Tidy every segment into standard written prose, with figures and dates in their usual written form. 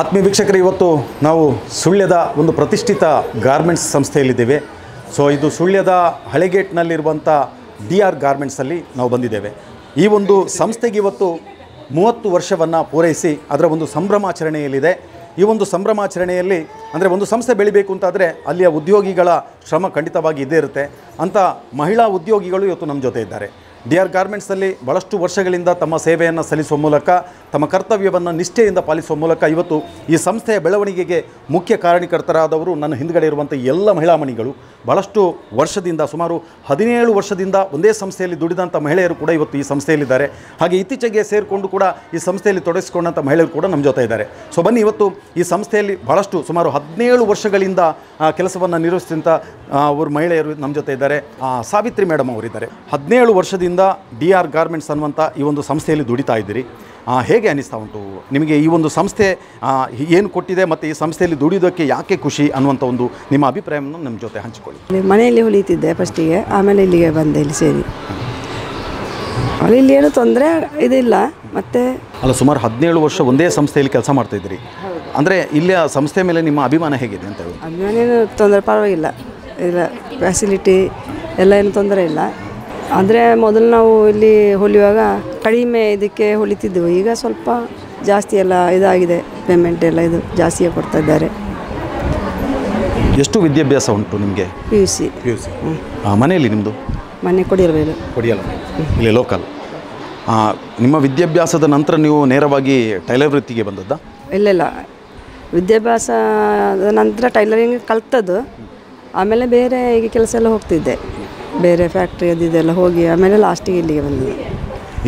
ಆತ್ಮೀಯ ವೀಕ್ಷಕರು, ಇವತ್ತು ನಾವು ಸುಳ್ಯದ ಒಂದು ಪ್ರತಿಷ್ಠಿತ ಗಾರ್ಮೆಂಟ್ಸ್ ಸಂಸ್ಥೆಯಲ್ಲಿದ್ದೇವೆ. ಸೊ ಇದು ಸುಳ್ಯದ ಹಳೆಗೇಟ್ನಲ್ಲಿರುವಂಥ DR ಗಾರ್ಮೆಂಟ್ಸಲ್ಲಿ ನಾವು ಬಂದಿದ್ದೇವೆ. ಈ ಒಂದು ಸಂಸ್ಥೆಗೆ ಇವತ್ತು 30 ವರ್ಷವನ್ನು ಪೂರೈಸಿ ಅದರ ಒಂದು ಸಂಭ್ರಮಾಚರಣೆಯಲ್ಲಿದೆ. ಈ ಒಂದು ಸಂಭ್ರಮಾಚರಣೆಯಲ್ಲಿ ಅಂದರೆ ಒಂದು ಸಂಸ್ಥೆ ಬೆಳಿಬೇಕು ಅಂತಾದರೆ ಅಲ್ಲಿಯ ಉದ್ಯೋಗಿಗಳ ಶ್ರಮ ಖಂಡಿತವಾಗಿ ಇದ್ದೇ ಇರುತ್ತೆ. ಅಂಥ ಮಹಿಳಾ ಉದ್ಯೋಗಿಗಳು ಇವತ್ತು ನಮ್ಮ ಜೊತೆ ಇದ್ದಾರೆ. DR ಗಾರ್ಮೆಂಟ್ಸಲ್ಲಿ ಭಾಳಷ್ಟು ವರ್ಷಗಳಿಂದ ತಮ್ಮ ಸೇವೆಯನ್ನು ಸಲ್ಲಿಸುವ ಮೂಲಕ, ತಮ್ಮ ಕರ್ತವ್ಯವನ್ನು ನಿಷ್ಠೆಯಿಂದ ಪಾಲಿಸುವ ಮೂಲಕ ಇವತ್ತು ಈ ಸಂಸ್ಥೆಯ ಬೆಳವಣಿಗೆಗೆ ಮುಖ್ಯ ಕಾರಣಕರ್ತರಾದವರು ನನ್ನ ಹಿಂದುಗಡೆ ಇರುವಂಥ ಎಲ್ಲ ಮಹಿಳಾಮಣಿಗಳು. ಭಾಳಷ್ಟು ವರ್ಷದಿಂದ, ಸುಮಾರು 17 ವರ್ಷದಿಂದ ಒಂದೇ ಸಂಸ್ಥೆಯಲ್ಲಿ ದುಡಿದಂಥ ಮಹಿಳೆಯರು ಕೂಡ ಇವತ್ತು ಈ ಸಂಸ್ಥೆಯಲ್ಲಿದ್ದಾರೆ. ಹಾಗೆ ಇತ್ತೀಚೆಗೆ ಸೇರಿಕೊಂಡು ಕೂಡ ಈ ಸಂಸ್ಥೆಯಲ್ಲಿ ತೊಡಗಿಸಿಕೊಂಡಂಥ ಮಹಿಳೆಯರು ಕೂಡ ನಮ್ಮ ಜೊತೆ ಇದ್ದಾರೆ. ಸೊ ಬನ್ನಿ, ಇವತ್ತು ಈ ಸಂಸ್ಥೆಯಲ್ಲಿ ಭಾಳಷ್ಟು ಸುಮಾರು 17 ವರ್ಷಗಳಿಂದ ಕೆಲಸವನ್ನು ನಿರ್ವಹಿಸಿದಂಥ ಅವರು ಮಹಿಳೆಯರು ನಮ್ಮ ಜೊತೆ ಇದ್ದಾರೆ. ಸಾವಿತ್ರಿ ಮೇಡಮ್ ಅವರಿದ್ದಾರೆ. 17 ವರ್ಷದಿಂದ DR ಗಾರ್ಮೆಂಟ್ಸ್ ಅನ್ನುವಂಥ ಈ ಒಂದು ಸಂಸ್ಥೆಯಲ್ಲಿ ದುಡಿತಾ ಇದ್ದೀರಿ. ಹೇಗೆ ಅನ್ನಿಸ್ತಾ ಉಂಟು ನಿಮಗೆ? ಈ ಒಂದು ಸಂಸ್ಥೆ ಏನು ಕೊಟ್ಟಿದೆ ಮತ್ತು ಈ ಸಂಸ್ಥೆಯಲ್ಲಿ ದುಡಿಯೋದಕ್ಕೆ ಯಾಕೆ ಖುಷಿ ಅನ್ನುವಂಥ ಒಂದು ನಿಮ್ಮ ಅಭಿಪ್ರಾಯವನ್ನು ನಮ್ಮ ಜೊತೆ ಹಂಚಿಕೊಳ್ಳಿ. ಮನೆಯಲ್ಲಿ ಹೊಲಿತಿದ್ದೆ ಫಸ್ಟಿಗೆ, ಆಮೇಲೆ ಇಲ್ಲಿಗೆ ಬಂದೆ, ಇಲ್ಲಿ ಸೇರಿ. ಇಲ್ಲಿ ಏನು ತೊಂದರೆ ಇದಿಲ್ಲ. ಮತ್ತು ಅಲ್ಲ, ಸುಮಾರು 17 ವರ್ಷ ಒಂದೇ ಸಂಸ್ಥೆಯಲ್ಲಿ ಕೆಲಸ ಮಾಡ್ತಾಯಿದ್ದೀರಿ ಅಂದರೆ ಇಲ್ಲಿಯ ಸಂಸ್ಥೆ ಮೇಲೆ ನಿಮ್ಮ ಅಭಿಮಾನ ಹೇಗಿದೆ ಅಂತ ಹೇಳಿ? ಅಭಿಮಾನ ಏನು ತೊಂದರೆ ಪರವಾಗಿಲ್ಲ, ಇಲ್ಲ ಫೆಸಿಲಿಟಿ ಎಲ್ಲ ಏನು ತೊಂದರೆ ಇಲ್ಲ. ಅಂದರೆ ಮೊದಲು ನಾವು ಇಲ್ಲಿ ಹೊಲಿಯುವಾಗ ಕಡಿಮೆ ಇದಕ್ಕೆ ಹೊಲಿತಿದ್ದೆವು. ಈಗ ಸ್ವಲ್ಪ ಜಾಸ್ತಿ ಎಲ್ಲ ಇದಾಗಿದೆ, ಪೇಮೆಂಟ್ ಎಲ್ಲ ಇದು ಜಾಸ್ತಿಯೇ ಕೊಡ್ತಾ ಇದ್ದಾರೆ. ಎಷ್ಟು ವಿದ್ಯಾಭ್ಯಾಸ ಉಂಟು ನಿಮಗೆ? PUC. ಮನೆಯಲ್ಲಿ ನಿಮ್ಮದು? ಮನೆ ಕೊಡಿಯಲ್ಲ. ಇಲ್ಲಿ ಲೋಕಲ್. ನಿಮ್ಮ ವಿದ್ಯಾಭ್ಯಾಸದ ನಂತರ ನೀವು ನೇರವಾಗಿ ಟೈಲರ್ ವೃತ್ತಿಗೆ ಬಂದದ್ದಾ? ಇಲ್ಲ, ವಿದ್ಯಾಭ್ಯಾಸದ ನಂತರ ಟೈಲರಿಂಗ್ ಕಲ್ತದ್ದು. ಆಮೇಲೆ ಬೇರೆ ಈಗ ಕೆಲಸ ಎಲ್ಲ ಹೋಗ್ತಿದ್ದೆ, ಬೇರೆ ಫ್ಯಾಕ್ಟ್ರಿ ಅದೆಲ್ಲ ಹೋಗಿ ಆಮೇಲೆ ಲಾಸ್ಟಿಗೆ ಇಲ್ಲಿಗೆ ಬಂದಿದ್ದೆ.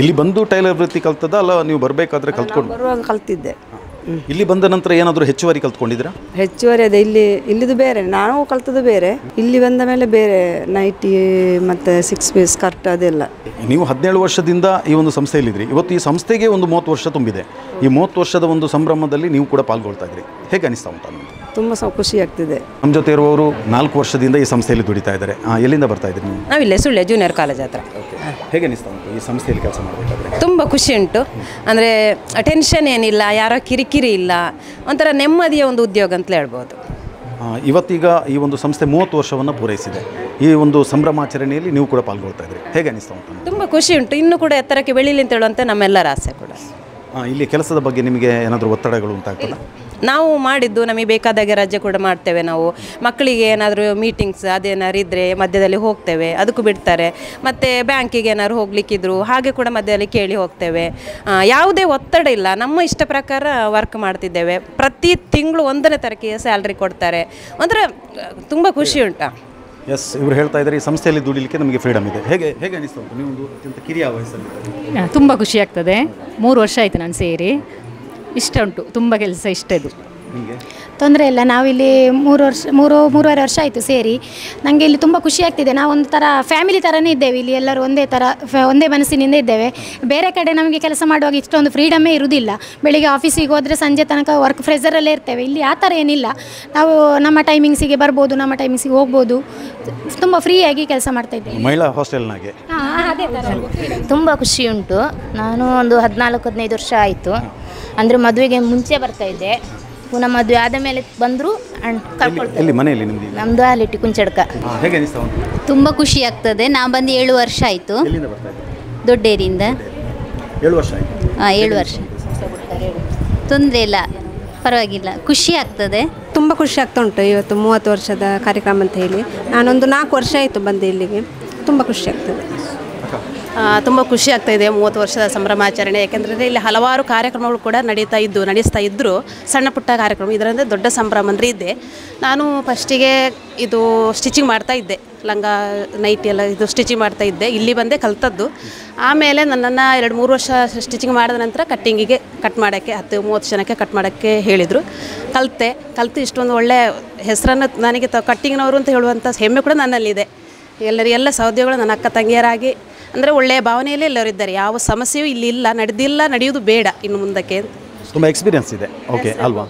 ಇಲ್ಲಿ ಬಂದು ಟೈಲರ್ ವೃತ್ತಿ ಕಲ್ತದ ಅಲ್ಲ ನೀವು ಬರಬೇಕಾದ್ರೆ ಕಲ್ತ್ಕೊಂಡು? ಬರುವಾಗ ಕಲ್ತಿದ್ದೆ. ಇಲ್ಲಿ ಬಂದ ನಂತರ ಏನಾದರೂ ಹೆಚ್ಚುವರಿ ಕಲ್ತ್ಕೊಂಡಿದ್ದೀರಾ? ಹೆಚ್ಚುವರಿ ಅದೇ, ಇಲ್ಲಿದು ಬೇರೆ, ನಾನು ಕಲ್ತದ್ದು ಬೇರೆ. ಇಲ್ಲಿ ಬಂದ ಮೇಲೆ ಬೇರೆ ನೈಟಿ ಮತ್ತು 6 ಪೀಸ್ ಸ್ಕರ್ಟ್ ಅದೆಲ್ಲ. ನೀವು 17 ವರ್ಷದಿಂದ ಈ ಒಂದು ಸಂಸ್ಥೆಯಲ್ಲಿದ್ರಿ. ಇವತ್ತು ಈ ಸಂಸ್ಥೆಗೆ ಒಂದು 30 ವರ್ಷ ತುಂಬಿದೆ. ಈ 30 ವರ್ಷದ ಒಂದು ಸಂಭ್ರಮದಲ್ಲಿ ನೀವು ಕೂಡ ಪಾಲ್ಗೊಳ್ತಾ ಇದ್ರಿ. ಹೇಗೆ ಅನಿಸ್ತಾ ಉಂಟು? ತುಂಬ ಖುಷಿ ಆಗ್ತಿದೆ. ನಮ್ಮ ಜೊತೆ ಇರುವವರು 4 ವರ್ಷದಿಂದ ಈ ಸಂಸ್ಥೆಯಲ್ಲಿ ದುಡಿತಾ ಇದ್ದಾರೆ. ಎಲ್ಲಿಂದ ಬರ್ತಾ ಇದ್ರಿ ನೀವು? ನಾವಿಲ್ಲೇ ಸುಳ್ಯ ಜೂನಿಯರ್ ಕಾಲೇಜ್ ಹತ್ರ. ಹೇಗೆ ಅನಿಸ್ತಾ ಉಂಟು ಈ ಸಂಸ್ಥೆಯಲ್ಲಿ ಕೆಲಸ ಮಾಡಬೇಕಾದ್ರೆ? ತುಂಬ ಖುಷಿ ಉಂಟು. ಅಂದರೆ ಟೆನ್ಷನ್ ಏನಿಲ್ಲ, ಯಾರೋ ಕಿರಿಕಿರಿ ಇಲ್ಲ, ಒಂಥರ ನೆಮ್ಮದಿಯ ಒಂದು ಉದ್ಯೋಗ ಅಂತಲೇ ಹೇಳ್ಬೋದು. ಇವತ್ತೀಗ ಈ ಒಂದು ಸಂಸ್ಥೆ 30 ವರ್ಷವನ್ನು ಪೂರೈಸಿದೆ. ಈ ಒಂದು ಸಂಭ್ರಮಾಚರಣೆಯಲ್ಲಿ ನೀವು ಕೂಡ ಪಾಲ್ಗೊಳ್ತಾ ಇದ್ರಿ. ಹೇಗೆ ಅನಿಸ್ತಾ ಉಂಟು? ತುಂಬ ಖುಷಿ ಉಂಟು. ಇನ್ನೂ ಕೂಡ ಎತ್ತರಕ್ಕೆ ಬೆಳೀಲಿ ಅಂತ ಹೇಳುವಂತೆ ನಮ್ಮೆಲ್ಲರ ಆಸೆ ಕೂಡ. ಇಲ್ಲಿ ಕೆಲಸದ ಬಗ್ಗೆ ನಿಮಗೆ ಏನಾದರೂ ಒತ್ತಡಗಳು ಉಂಟಾಗ್ತಲ್ಲ? ನಾವು ಮಾಡಿದ್ದು ನಮಗೆ ಬೇಕಾದಾಗೆ ರಜೆ ಕೂಡ ಮಾಡ್ತೇವೆ. ನಾವು ಮಕ್ಕಳಿಗೆ ಏನಾದರೂ ಮೀಟಿಂಗ್ಸ್ ಅದೇನಾದ್ರು ಇದ್ದರೆ ಮಧ್ಯದಲ್ಲಿ ಹೋಗ್ತೇವೆ, ಅದಕ್ಕೂ ಬಿಡ್ತಾರೆ. ಮತ್ತು ಬ್ಯಾಂಕಿಗೆ ಏನಾದ್ರು ಹೋಗ್ಲಿಕ್ಕಿದ್ರು ಹಾಗೆ ಕೂಡ ಮಧ್ಯದಲ್ಲಿ ಕೇಳಿ ಹೋಗ್ತೇವೆ. ಯಾವುದೇ ಒತ್ತಡ ಇಲ್ಲ, ನಮ್ಮ ಇಷ್ಟ ಪ್ರಕಾರ ವರ್ಕ್ ಮಾಡ್ತಿದ್ದೇವೆ. ಪ್ರತಿ ತಿಂಗಳು 1ನೇ ತಾರೀಕಿಗೆ ಸ್ಯಾಲ್ರಿ ಕೊಡ್ತಾರೆ. ಒಂಥರ ತುಂಬ ಖುಷಿ ಉಂಟು. ಎಸ್, ಇವರು ಹೇಳ್ತಾ ಇದ್ದಾರೆ ಈ ಸಂಸ್ಥೆಯಲ್ಲಿ ದುಡಿಲಿಕ್ಕೆ ನಮಗೆ ಫ್ರೀಡಮ್ ಇದೆ. ಹೇಗೆ ಅನಿಸ್ತಾ ಉಂಟು? ನೀವು ಒಂದು ಅತ್ಯಂತ ಕಿರಿಯ ವಯಸ್ಸಲ್ಲಿ. ತುಂಬ ಖುಷಿ ಆಗ್ತದೆ. 3 ವರ್ಷ ಆಯಿತು ನಾನು ಸೇರಿ. ಇಷ್ಟ ಉಂಟು, ತುಂಬ ಕೆಲಸ ಇಷ್ಟ ಇದು. ತೊಂದರೆ ಇಲ್ಲ. ನಾವಿಲ್ಲಿ 3-3.5 ವರ್ಷ ಆಯಿತು ಸೇರಿ. ನನಗೆ ಇಲ್ಲಿ ತುಂಬ ಖುಷಿ ಆಗ್ತಿದೆ. ನಾವು ಒಂದು ಥರ ಫ್ಯಾಮಿಲಿ ಥರನೇ ಇದ್ದೇವೆ. ಇಲ್ಲಿ ಎಲ್ಲರೂ ಒಂದೇ ಮನಸ್ಸಿನಿಂದ ಇದ್ದೇವೆ. ಬೇರೆ ಕಡೆ ನಮಗೆ ಕೆಲಸ ಮಾಡುವಾಗ ಇಷ್ಟೊಂದು ಫ್ರೀಡಮೇ ಇರುವುದಿಲ್ಲ. ಬೆಳಿಗ್ಗೆ ಆಫೀಸಿಗೆ ಹೋದರೆ ಸಂಜೆ ತನಕ ವರ್ಕ್ ಪ್ರೆಷರಲ್ಲೇ ಇರ್ತೇವೆ. ಇಲ್ಲಿ ಆ ಥರ ಏನಿಲ್ಲ. ನಾವು ನಮ್ಮ ಟೈಮಿಂಗ್ಸಿಗೆ ಬರ್ಬೋದು, ನಮ್ಮ ಟೈಮಿಂಗ್ಸಿಗೆ ಹೋಗ್ಬೋದು. ತುಂಬ ಫ್ರೀಯಾಗಿ ಕೆಲಸ ಮಾಡ್ತಾ ಇದ್ದೇವೆ. ಮಹಿಳಾ ಹಾಸ್ಟೆಲ್ನಾಗೆ ಅದೇ ಥರ ತುಂಬ ಖುಷಿ ಉಂಟು. ನಾನು ಒಂದು 14-15 ವರ್ಷ ಆಯಿತು. ಅಂದರೆ ಮದುವೆಗೆ ಮುಂಚೆ ಬರ್ತಾಯಿದ್ದೆ, ಪುನಃ ಮದುವೆ ಆದ ಮೇಲೆ ಬಂದರು ಕರ್ಕೊಳ್ತಾರೆ. ಮನೆಯಲ್ಲಿ ನಿಮ್ಮದು? ನಮ್ಮದು ಆಲಿಟ್ಟಿ ಕುಂಚಡ್ಕ. ಹೇಗೆ ಅನಿಸ್ತಾ ಉಂಟು? ತುಂಬ ಖುಷಿ ಆಗ್ತದೆ. ನಾನು ಬಂದು 7 ವರ್ಷ ಆಯಿತು. ಎಲ್ಲಿಂದ ಬರ್ತಾ ಇದ್ದೀರಿ? ದೊಡ್ಡೇರಿಯಿಂದ. 7 ವರ್ಷ ಆಯಿತು. 7 ವರ್ಷ. ತೊಂದರೆ ಇಲ್ಲ, ಪರವಾಗಿಲ್ಲ, ಖುಷಿ ಆಗ್ತದೆ. ತುಂಬ ಖುಷಿ ಆಗ್ತಾ ಉಂಟು. ಇವತ್ತು 30 ವರ್ಷದ ಕಾರ್ಯಕ್ರಮ ಅಂತ ಹೇಳಿ ನಾನೊಂದು 4 ವರ್ಷ ಆಯಿತು ಬಂದು ಇಲ್ಲಿಗೆ. ತುಂಬ ಖುಷಿ ಆಗ್ತದೆ. ತುಂಬ ಖುಷಿ ಆಗ್ತಾಯಿದೆ 30 ವರ್ಷದ ಸಂಭ್ರಮಾಚರಣೆ. ಯಾಕೆಂದರೆ ಇಲ್ಲಿ ಹಲವಾರು ಕಾರ್ಯಕ್ರಮಗಳು ಕೂಡ ನಡೆಸ್ತಾ ಇದ್ದರು. ಸಣ್ಣ ಪುಟ್ಟ ಕಾರ್ಯಕ್ರಮ, ಇದರಿಂದ ದೊಡ್ಡ ಸಂಭ್ರಮ ಅಂದರೆ ಇದೆ. ನಾನು ಫಸ್ಟಿಗೆ ಇದು ಸ್ಟಿಚಿಂಗ್ ಮಾಡ್ತಾಯಿದ್ದೆ, ಲಂಗ ನೈಟಿ ಎಲ್ಲ ಇದು ಸ್ಟಿಚಿಂಗ್ ಮಾಡ್ತಾಯಿದ್ದೆ. ಇಲ್ಲಿ ಬಂದೇ ಕಲ್ತದ್ದು. ಆಮೇಲೆ ನನ್ನನ್ನು 2-3 ವರ್ಷ ಸ್ಟಿಚಿಂಗ್ ಮಾಡಿದ ನಂತರ ಕಟ್ಟಿಂಗಿಗೆ ಕಟ್ ಮಾಡೋಕ್ಕೆ 10-30 ಜನಕ್ಕೆ ಕಟ್ ಮಾಡೋಕ್ಕೆ ಹೇಳಿದರು. ಕಲಿತು ಇಷ್ಟೊಂದು ಒಳ್ಳೆಯ ಹೆಸರನ್ನು ನನಗೆ ಕಟ್ಟಿಂಗ್ನವರು ಅಂತ ಹೇಳುವಂಥ ಹೆಮ್ಮೆ ಕೂಡ ನನ್ನಲ್ಲಿದೆ. ಎಲ್ಲ ಸಹೋದ್ಯೋಗಿಗಳು ನನ್ನ ಅಕ್ಕ ತಂಗಿಯರಾಗಿ ಅಂದರೆ ಒಳ್ಳೆಯ ಭಾವನೆಯಲ್ಲೇ ಎಲ್ಲರಿದ್ದಾರೆ. ಯಾವ ಸಮಸ್ಯೆಯೂ ಇಲ್ಲಿ ಇಲ್ಲ, ನಡೆಯುವುದು ಬೇಡ ಇನ್ನು ಮುಂದಕ್ಕೆ. ತುಂಬ ಎಕ್ಸ್ಪೀರಿಯನ್ಸ್ ಇದೆ. ಓಕೆ ಅಲ್ವಾ?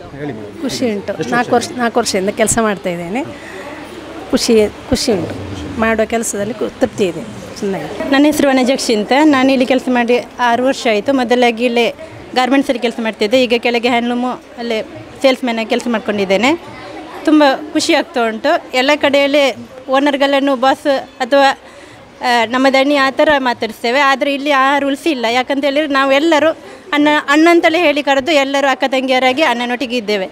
ಖುಷಿ ಉಂಟು. 4 ವರ್ಷದಿಂದ ಕೆಲಸ ಮಾಡ್ತಾ ಇದ್ದೇನೆ. ಖುಷಿ ಉಂಟು. ಮಾಡುವ ಕೆಲಸದಲ್ಲಿ ತೃಪ್ತಿ ಇದೆ, ಚೆನ್ನಾಗಿ. ನನ್ನ ಹೆಸರು ವನಜಕ್ಷಿ ಅಂತ. ನಾನು ಇಲ್ಲಿ ಕೆಲಸ ಮಾಡಿ 6 ವರ್ಷ ಆಯಿತು. ಮೊದಲಾಗಿ ಇಲ್ಲೇ ಗಾರ್ಮೆಂಟ್ಸಲ್ಲಿ ಕೆಲಸ ಮಾಡ್ತಿದ್ದೆ. ಈಗ ಕೆಳಗೆ ಹ್ಯಾಂಡ್ಲೂಮು ಅಲ್ಲೇ ಸೇಲ್ಸ್ಮ್ಯಾನಾಗಿ ಕೆಲಸ ಮಾಡ್ಕೊಂಡಿದ್ದೇನೆ. ತುಂಬ ಖುಷಿ ಆಗ್ತಾ ಉಂಟು. ಎಲ್ಲ ಕಡೆಯಲ್ಲಿ ಓನರ್ಗಳನ್ನು ಬಾಸ್ ಅಥವಾ ನಮ್ಮ ದಣಿ ಆ ಥರ ಮಾತಾಡಿಸ್ತೇವೆ. ಆದರೆ ಇಲ್ಲಿ ಆ ರೂಲ್ಸ್ ಇಲ್ಲ. ಯಾಕಂತ ಹೇಳಿದರೆ ನಾವು ಎಲ್ಲರೂ ಅಣ್ಣ ಅಂತಲೇ ಹೇಳಿ ಕರೆದು ಎಲ್ಲರೂ ಅಕ್ಕ ತಂಗಿಯರಾಗಿ ಅಣ್ಣನೊಟ್ಟಿಗೆ ಇದ್ದೇವೆ.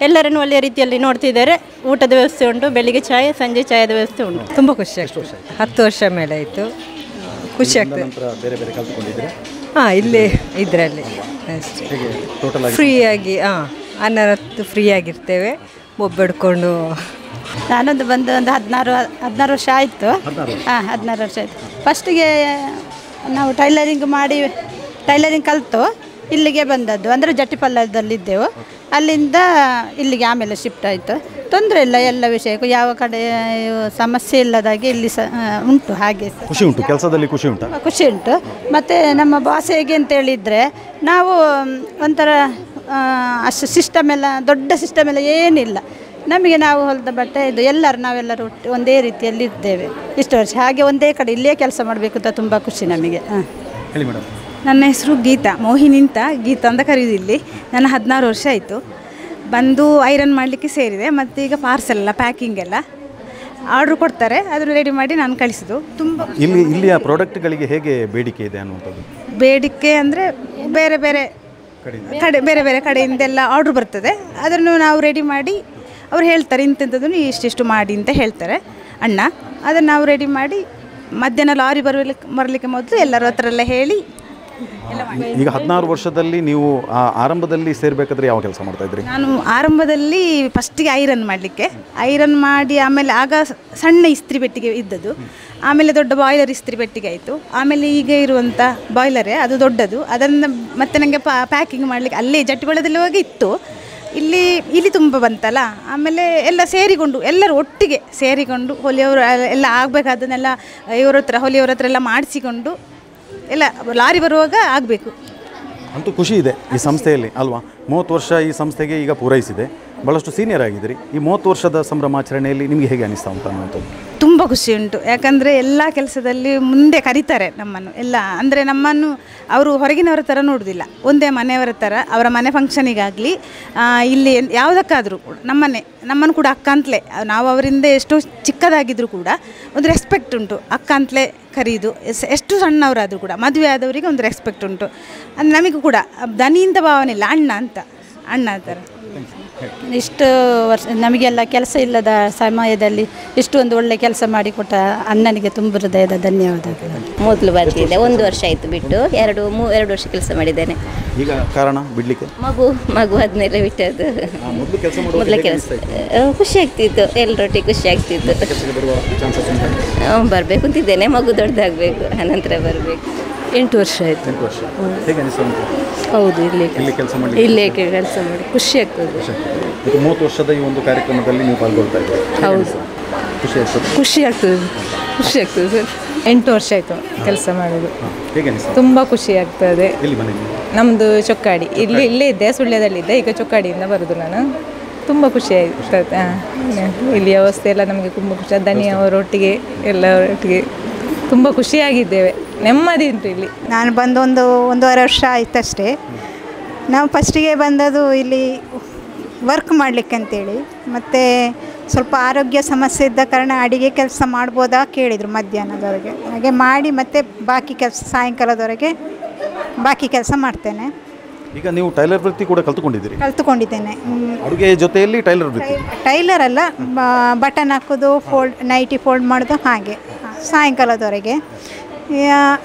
ಎಲ್ಲರನ್ನು ಒಳ್ಳೆಯ ರೀತಿಯಲ್ಲಿ ನೋಡ್ತಿದ್ದಾರೆ. ಊಟದ ವ್ಯವಸ್ಥೆ ಉಂಟು, ಬೆಳಿಗ್ಗೆ ಚಾಯ್ ಸಂಜೆ ಚಾಯದ ವ್ಯವಸ್ಥೆ ಉಂಟು. ತುಂಬ ಖುಷಿ ಆಗ್ತದೆ. 10 ವರ್ಷ ಮೇಲೆ ಆಯಿತು. ಖುಷಿ ಆಗ್ತದೆ. ಹಾಂ, ಇಲ್ಲೇ ಇದರಲ್ಲಿ ಅಷ್ಟೇ ಫ್ರೀಯಾಗಿ ಅನ್ನರತ್ತು ಫ್ರೀಯಾಗಿರ್ತೇವೆ. ಒಬ್ಬಡ್ಕೊಂಡು ನಾನೊಂದು ಬಂದು ಒಂದು 16 ವರ್ಷ ಆಯಿತು. 16 ವರ್ಷ ಆಯಿತು. ಫಸ್ಟಿಗೆ ನಾವು ಟೈಲರಿಂಗ್ ಕಲಿತು ಇಲ್ಲಿಗೆ ಬಂದದ್ದು. ಅಂದರೆ ಜಟ್ಟಿಪಲ್ಲದಲ್ಲಿದ್ದೆವು. ಅಲ್ಲಿಂದ ಇಲ್ಲಿಗೆ ಆಮೇಲೆ ಶಿಫ್ಟ್ ಆಯಿತು. ತೊಂದರೆ ಇಲ್ಲ, ಎಲ್ಲ ವಿಷಯಕ್ಕೂ ಯಾವ ಕಡೆ ಸಮಸ್ಯೆ ಇಲ್ಲದಾಗೆ ಇಲ್ಲಿ ಉಂಟು. ಹಾಗೆ ಖುಷಿ ಉಂಟು, ಕೆಲಸದಲ್ಲಿ ಖುಷಿ ಉಂಟು. ಖುಷಿ ಉಂಟು. ಮತ್ತು ನಮ್ಮ ಬಾಸ್ ಹೇಗೆ ಅಂತ ಹೇಳಿದರೆ, ನಾವು ಒಂಥರ ಅಷ್ಟು ಸಿಸ್ಟಮ್ ಎಲ್ಲ ದೊಡ್ಡ ಸಿಸ್ಟಮ್ ಎಲ್ಲ ಏನಿಲ್ಲ. ನಮಗೆ ನಾವು ಹೊಲಿದ ಬಟ್ಟೆ ಇದು ನಾವೆಲ್ಲರೂ ಒಂದೇ ರೀತಿಯಲ್ಲಿ ಇದ್ದೇವೆ ಇಷ್ಟು ವರ್ಷ. ಹಾಗೆ ಒಂದೇ ಕಡೆ ಇಲ್ಲೇ ಕೆಲಸ ಮಾಡಬೇಕು ಅಂತ ತುಂಬ ಖುಷಿ ನಮಗೆ. ಹೇಳಿ ಮೇಡಮ್. ನನ್ನ ಹೆಸರು ಗೀತಾ, ಮೋಹಿನಿ ಅಂತ, ಗೀತಾ ಅಂತ ಕರೆಯೋದು ಇಲ್ಲಿ. ನನ್ನ 16 ವರ್ಷ ಆಯಿತು. ಬಂದು ಐರನ್ ಮಾಡಲಿಕ್ಕೆ ಸೇರಿದೆ. ಮತ್ತು ಈಗ ಪಾರ್ಸೆಲ್ ಎಲ್ಲ ಪ್ಯಾಕಿಂಗ್ ಎಲ್ಲ ಆರ್ಡ್ರ್ ಕೊಡ್ತಾರೆ, ಅದನ್ನು ರೆಡಿ ಮಾಡಿ ನಾನು ಕಳಿಸೋದು. ತುಂಬ ಇಲ್ಲಿಯ ಪ್ರಾಡಕ್ಟ್ಗಳಿಗೆ ಹೇಗೆ ಬೇಡಿಕೆ ಇದೆ ಅನ್ನುವಂಥದ್ದು? ಬೇಡಿಕೆ ಅಂದರೆ ಬೇರೆ ಬೇರೆ ಕಡೆಯಿಂದೆಲ್ಲ ಆರ್ಡ್ರ್ ಬರ್ತದೆ. ಅದನ್ನು ನಾವು ರೆಡಿ ಮಾಡಿ ಅವ್ರು ಹೇಳ್ತಾರೆ ಇಂಥದ್ದನ್ನು ಇಷ್ಟಿಷ್ಟು ಮಾಡಿ ಅಂತ ಹೇಳ್ತಾರೆ ಅಣ್ಣ. ಅದನ್ನು ನಾವು ರೆಡಿ ಮಾಡಿ ಮಧ್ಯಾಹ್ನ ಲಾರಿ ಬರಲಿಕ್ಕೆ ಮೊದಲು ಎಲ್ಲರ ಹತ್ರ ಎಲ್ಲ ಹೇಳಿ. ಈಗ 16 ವರ್ಷದಲ್ಲಿ ನೀವು ಆರಂಭದಲ್ಲಿ ಸೇರಬೇಕಾದ್ರೆ ಯಾವ ಕೆಲಸ ಮಾಡ್ತಾಯಿದ್ರಿ? ನಾನು ಆರಂಭದಲ್ಲಿ ಫಸ್ಟಿಗೆ ಐರನ್ ಮಾಡಿ ಆಮೇಲೆ ಆಗ ಸಣ್ಣ ಇಸ್ತ್ರಿ ಪೆಟ್ಟಿಗೆ ಇದ್ದದ್ದು. ಆಮೇಲೆ ದೊಡ್ಡ ಬಾಯ್ಲರ್ ಇಸ್ತ್ರಿ ಪೆಟ್ಟಿಗೆ ಆಯಿತು. ಆಮೇಲೆ ಈಗ ಇರುವಂಥ ಬಾಯ್ಲರೇ ಅದು ದೊಡ್ಡದು. ಅದನ್ನು ಮತ್ತೆ ನನಗೆ ಪ್ಯಾಕಿಂಗ್ ಮಾಡಲಿಕ್ಕೆ ಅಲ್ಲೇ ಜಟ್ಟಿಬಳದಲ್ಲಿ ಹೋಗಿ ಇತ್ತು. ಇಲ್ಲಿ ತುಂಬ ಬಂತಲ್ಲ. ಆಮೇಲೆ ಎಲ್ಲ ಸೇರಿಕೊಂಡು ಎಲ್ಲರೂ ಒಟ್ಟಿಗೆ ಸೇರಿಕೊಂಡು ಹೊಲಿಯವರು ಎಲ್ಲ ಆಗಬೇಕಾದನ್ನೆಲ್ಲ ಹೊಲಿಯವ್ರ ಹತ್ರ ಎಲ್ಲ ಮಾಡಿಸಿಕೊಂಡು ಎಲ್ಲ ಲಾರಿ ಬರುವಾಗ ಆಗಬೇಕು. ಅಂತೂ ಖುಷಿ ಇದೆ ಈ ಸಂಸ್ಥೆಯಲ್ಲಿ ಅಲ್ವಾ? 30 ವರ್ಷ ಈ ಸಂಸ್ಥೆಗೆ ಈಗ ಪೂರೈಸಿದೆ. ಭಾಳಷ್ಟು ಸೀನಿಯರ್ ಆಗಿದ್ದೀರಿ. ಈ 30 ವರ್ಷದ ಸಂಭ್ರಮಾಚರಣೆಯಲ್ಲಿ ನಿಮಗೆ ಹೇಗೆ ಅನಿಸ್ತಾ ಉಂಟು ಅನ್ನುವಂಥದ್ದು? ತುಂಬ ಖುಷಿ ಉಂಟು. ಯಾಕಂದರೆ ಎಲ್ಲ ಕೆಲಸದಲ್ಲಿ ಮುಂದೆ ಕರೀತಾರೆ ನಮ್ಮನ್ನು ಎಲ್ಲ. ಅಂದರೆ ನಮ್ಮನ್ನು ಅವರು ಹೊರಗಿನವರ ಥರ ನೋಡೋದಿಲ್ಲ, ಒಂದೇ ಮನೆಯವರ ಥರ. ಅವರ ಮನೆ ಫಂಕ್ಷನಿಗಾಗಲಿ ಇಲ್ಲಿ ಯಾವುದಕ್ಕಾದರೂ ಕೂಡ ನಮ್ಮನ್ನು ಕೂಡ ಅಕ್ಕ ಅಂತಲೇ, ನಾವು ಅವರಿಂದ ಎಷ್ಟೋ ಚಿಕ್ಕದಾಗಿದ್ದರೂ ಕೂಡ ಒಂದು ರೆಸ್ಪೆಕ್ಟ್ ಉಂಟು. ಅಕ್ಕ ಅಂತಲೇ ಕರೀದು, ಎಷ್ಟು ಸಣ್ಣವರಾದರೂ ಕೂಡ ಮದುವೆ ಆದವರಿಗೆ ಒಂದು ರೆಸ್ಪೆಕ್ಟ್ ಉಂಟು. ಅಂದರೆ ನಮಗೂ ಕೂಡ ದನಿಯಿಂದ ಭಾವನೆ ಇಲ್ಲ, ಅಣ್ಣ ಥರ. ಇಷ್ಟು ವರ್ಷ ನಮಗೆಲ್ಲ ಕೆಲಸ ಇಲ್ಲದ ಸಮಯದಲ್ಲಿ ಇಷ್ಟೊಂದು ಒಳ್ಳೆ ಕೆಲಸ ಮಾಡಿಕೊಟ್ಟ ಅಣ್ಣನಿಗೆ ತುಂಬ ಹೃದಯದ ಧನ್ಯವಾದಗಳು. ಮೊದಲು ಬರ್ತಿದ್ದೆ, 1 ವರ್ಷ ಆಯಿತು ಬಿಟ್ಟು. 2 ವರ್ಷ ಕೆಲಸ ಮಾಡಿದ್ದೇನೆ. ಈಗ ಕಾರಣ ಬಿಡಲಿಕ್ಕೆ? ಮಗು ಆದಮೇಲೆ ಬಿಟ್ಟದ್ದು. ಮೊದಲ ಕೆಲಸ ಖುಷಿ ಆಗ್ತಿತ್ತು, ಎಲ್ಲರೊಟ್ಟಿಗೆ ಖುಷಿ ಆಗ್ತಿತ್ತು. ಬರಬೇಕು ಅಂತಿದ್ದೇನೆ, ಮಗು ದೊಡ್ಡದಾಗಬೇಕು, ಅನಂತರ ಬರಬೇಕು. 8 ವರ್ಷ ಆಯಿತು. ಹೌದು, ಇಲ್ಲೇ ಕೆಲಸ ಮಾಡಿ ಖುಷಿ ಆಗ್ತದೆ. 30 ವರ್ಷದ ಈ ಒಂದು ಕಾರ್ಯಕ್ರಮದಲ್ಲಿ ನೀವು ಪಾಲ್ಗೊಳ್ತಾ ಇದ್ದೀರಿ. ಹೌದು, ಖುಷಿ ಆಗ್ತದೆ ಸರ್. 8 ವರ್ಷ ಆಯಿತು ಕೆಲಸ ಮಾಡೋದು. ಹೇಗೆ ಅನಿಸ್ತದೆ? ತುಂಬ ಖುಷಿ ಆಗ್ತದೆ. ಎಲ್ಲಿ ಮನೆ? ನಮ್ಮದು ಚೊಕ್ಕಾಡಿ. ಇಲ್ಲೇ ಇದ್ದೆ, ಸುಳ್ಯದಲ್ಲಿದ್ದೆ. ಈಗ ಚೊಕ್ಕಾಡಿಯಿಂದ ಬರೋದು ನಾನು. ತುಂಬ ಖುಷಿ ಆಗ್ತದೆ. ಇಲ್ಲಿ ವ್ಯವಸ್ಥೆ ಎಲ್ಲ ನಮಗೆ ತುಂಬ ಖುಷಿ. ದನಿಯವರೊಟ್ಟಿಗೆ ಎಲ್ಲರೊಟ್ಟಿಗೆ ತುಂಬ ಖುಷಿಯಾಗಿದ್ದೇವೆ, ನೆಮ್ಮದಿ ಉಂಟು ಇಲ್ಲಿ. ನಾನು ಬಂದು 1.5 ವರ್ಷ ಆಯ್ತಷ್ಟೇ. ನಾವು ಫಸ್ಟಿಗೆ ಬಂದದ್ದು ಇಲ್ಲಿ ವರ್ಕ್ ಮಾಡಲಿಕ್ಕೆ ಅಂತೇಳಿ. ಮತ್ತು ಸ್ವಲ್ಪ ಆರೋಗ್ಯ ಸಮಸ್ಯೆ ಇದ್ದ ಕಾರಣ ಅಡಿಗೆ ಕೆಲಸ ಮಾಡ್ಬೋದಾ ಕೇಳಿದರು ಮಧ್ಯಾಹ್ನದವರೆಗೆ. ಹಾಗೆ ಮಾಡಿ ಮತ್ತೆ ಬಾಕಿ ಕೆಲಸ ಸಾಯಂಕಾಲದವರೆಗೆ ಬಾಕಿ ಕೆಲಸ ಮಾಡ್ತೇನೆ. ಈಗ ನೀವು ಟೈಲರ್ ವೃತ್ತಿ ಕೂಡ ಕಲ್ತುಕೊಂಡಿದ್ದೇನೆ. ಅಡುಗೆ ಜೊತೆಯಲ್ಲಿ ಟೈಲರ್ ವೃತ್ತಿ? ಟೈಲರ್ ಅಲ್ಲ, ಬಟನ್ ಹಾಕೋದು, ನೈಟಿ ಫೋಲ್ಡ್ ಮಾಡೋದು, ಹಾಗೆ ಸಾಯಂಕಾಲದವರೆಗೆ.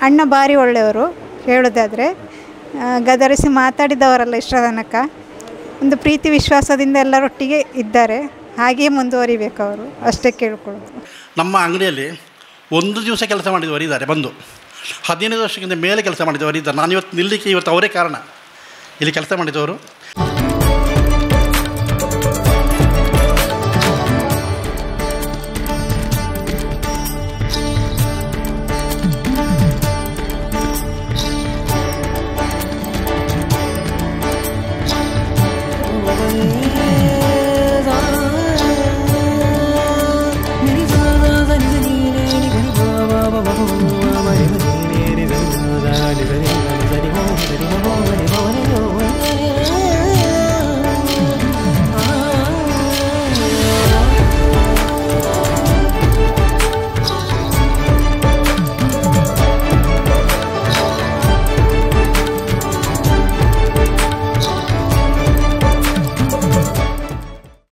ಅಣ್ಣ ಭಾರಿ ಒಳ್ಳೆಯವರು. ಹೇಳೋದಾದರೆ ಗದರಿಸಿ ಮಾತಾಡಿದವರಲ್ಲ ಇಷ್ಟ ತನಕ. ಒಂದು ಪ್ರೀತಿ ವಿಶ್ವಾಸದಿಂದ ಎಲ್ಲರೊಟ್ಟಿಗೆ ಇದ್ದಾರೆ. ಹಾಗೆಯೇ ಮುಂದುವರಿಬೇಕು ಅವರು, ಅಷ್ಟೇ ಕೇಳ್ಕೊಳ್ಳೋದು. ನಮ್ಮ ಅಂಗಡಿಯಲ್ಲಿ 1 ದಿವಸ ಕೆಲಸ ಮಾಡಿದವರು ಇದ್ದಾರೆ. ಬಂದು 15 ವರ್ಷಕ್ಕಿಂತ ಮೇಲೆ ಕೆಲಸ ಮಾಡಿದವರು ಇದ್ದಾರೆ. ನಾನು ಇವತ್ತು ನಿಲ್ಲಲಿಕ್ಕೆ ಅವರೇ ಕಾರಣ. ಇಲ್ಲಿ ಕೆಲಸ ಮಾಡಿದವರು